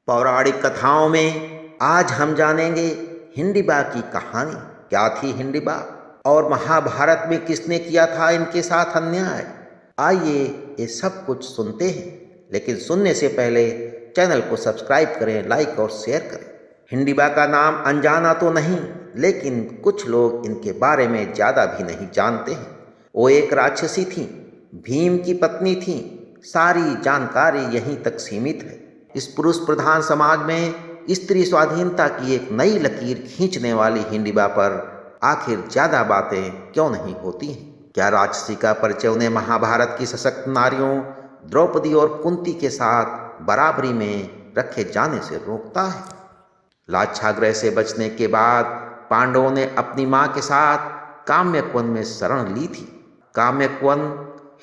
पौराणिक कथाओं में आज हम जानेंगे हिंडिबा की कहानी। क्या थी हिंडिबा और महाभारत में किसने किया था इनके साथ अन्याय? आइए ये सब कुछ सुनते हैं, लेकिन सुनने से पहले चैनल को सब्सक्राइब करें, लाइक और शेयर करें। हिंडिबा का नाम अनजाना तो नहीं, लेकिन कुछ लोग इनके बारे में ज़्यादा भी नहीं जानते हैं। वो एक राक्षसी थी, भीम की पत्नी थी। सारी जानकारी यहीं तक सीमित है। इस पुरुष प्रधान समाज में स्त्री स्वाधीनता की एक नई लकीर खींचने वाली हिंडिबा पर आखिर ज़्यादा बातें क्यों नहीं होती हैं? क्या राक्षसी का परिचय उन्हें महाभारत की सशक्त नारियों द्रौपदी और कुंती के साथ बराबरी में रखे जाने से रोकता है? लाक्षागृह से बचने के बाद पांडवों ने अपनी मां के साथ काम्यकवन में शरण ली थी। काम्यकवन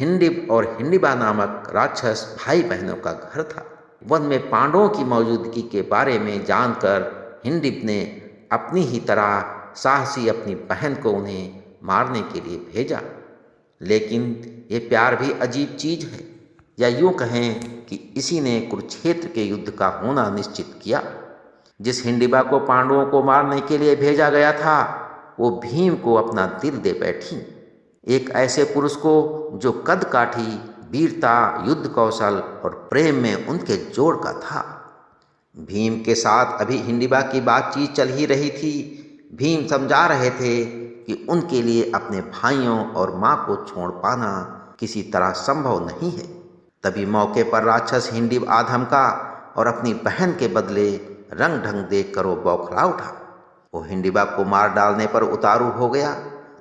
हिंडिब और हिंडिबा नामक राक्षस भाई बहनों का घर था। वन में पांडवों की मौजूदगी के बारे में जानकर हिंडिब ने अपनी ही तरह साहसी अपनी बहन को उन्हें मारने के लिए भेजा। लेकिन ये प्यार भी अजीब चीज है, या यूं कहें कि इसी ने कुरुक्षेत्र के युद्ध का होना निश्चित किया। जिस हिंडिबा को पांडवों को मारने के लिए भेजा गया था, वो भीम को अपना दिल दे बैठी। एक ऐसे पुरुष को जो कद काठी, वीरता, युद्ध कौशल और प्रेम में उनके जोड़ का था। भीम के साथ अभी हिंडिबा की बातचीत चल ही रही थी। भीम समझा रहे थे कि उनके लिए अपने भाइयों और माँ को छोड़ पाना किसी तरह संभव नहीं है। तभी मौके पर राक्षस हिंडिब आधमका और अपनी बहन के बदले रंग ढंग देख कर वो बौखला उठा। वो हिंडिबा को मार डालने पर उतारू हो गया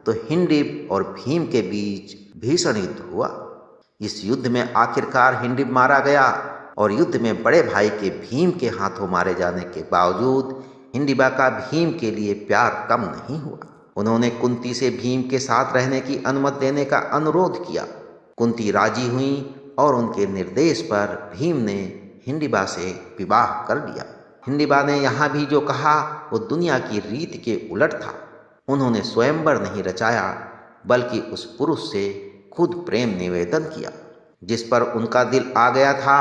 तो हिंडिब और भीम के बीच भीषण युद्ध हुआ। इस युद्ध में आखिरकार हिंडिब मारा गया और युद्ध में बड़े भाई के भीम के हाथों मारे जाने के बावजूद हिंडिबा का भीम के लिए प्यार कम नहीं हुआ। उन्होंने कुंती से भीम के साथ रहने की अनुमति देने का अनुरोध किया। कुंती राजी हुई और उनके निर्देश पर भीम ने हिंडिबा से विवाह कर लिया। हिंडिबा ने यहाँ भी जो कहा वो दुनिया की रीत के उलट था। उन्होंने स्वयंवर नहीं रचाया, बल्कि उस पुरुष से खुद प्रेम निवेदन किया। जिस पर उनका दिल आ गया था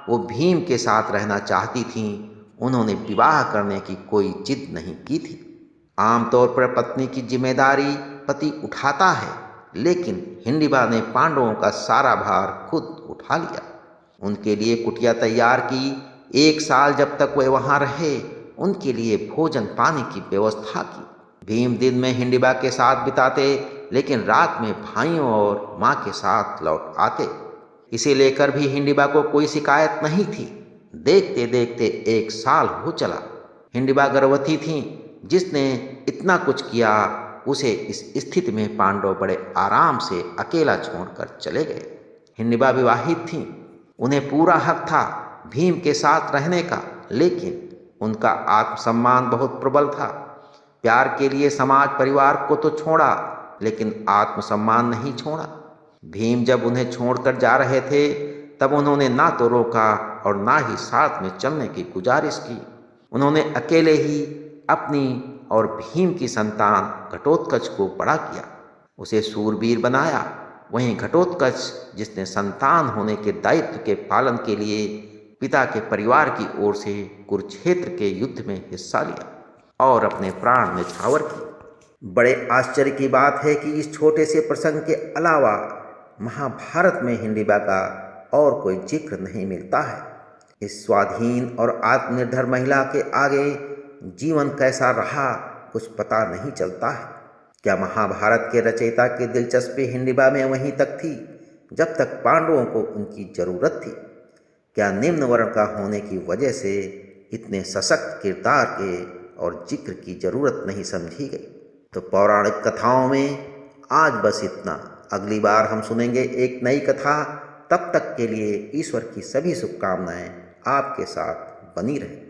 वो भीम के साथ रहना चाहती थीं। उन्होंने विवाह करने की कोई जिद नहीं की थी। आमतौर पर पत्नी की जिम्मेदारी पति उठाता है, लेकिन हिंडिबा ने पांडवों का सारा भार खुद उठा लिया। उनके लिए कुटिया तैयार की। 1 साल जब तक वे वहाँ रहे, उनके लिए भोजन पानी की व्यवस्था की। भीम दिन में हिंडिबा के साथ बिताते, लेकिन रात में भाइयों और माँ के साथ लौट आते। इसे लेकर भी हिंडिबा को कोई शिकायत नहीं थी। देखते देखते 1 साल हो चला। हिंडिबा गर्भवती थी। जिसने इतना कुछ किया, उसे इस स्थिति में पांडव बड़े आराम से अकेला छोड़कर चले गए। हिंडिबा विवाहित थी। उन्हें पूरा हक था भीम के साथ रहने का, लेकिन उनका आत्मसम्मान बहुत प्रबल था। प्यार के लिए समाज परिवार को तो छोड़ा, लेकिन आत्मसम्मान नहीं छोड़ा। भीम जब उन्हें छोड़कर जा रहे थे, तब उन्होंने ना तो रोका और ना ही साथ में चलने की गुजारिश की। उन्होंने अकेले ही अपनी और भीम की संतान घटोत्कच को बड़ा किया, उसे शूरवीर बनाया। वहीं घटोत्कच, जिसने संतान होने के दायित्व के पालन के लिए पिता के परिवार की ओर से कुरुक्षेत्र के युद्ध में हिस्सा लिया और अपने प्राण न्यौछावर किए। बड़े आश्चर्य की बात है कि इस छोटे से प्रसंग के अलावा महाभारत में हिंडिबा का और कोई जिक्र नहीं मिलता है। इस स्वाधीन और आत्मनिर्भर महिला के आगे जीवन कैसा रहा, कुछ पता नहीं चलता है। क्या महाभारत के रचयिता की दिलचस्पी हिंडिबा में वहीं तक थी जब तक पांडवों को उनकी जरूरत थी? क्या निम्न वर्ण का होने की वजह से इतने सशक्त किरदार के और जिक्र की जरूरत नहीं समझी गई? तो पौराणिक कथाओं में आज बस इतना। अगली बार हम सुनेंगे एक नई कथा। तब तक के लिए ईश्वर की सभी शुभकामनाएं आपके साथ बनी रहे।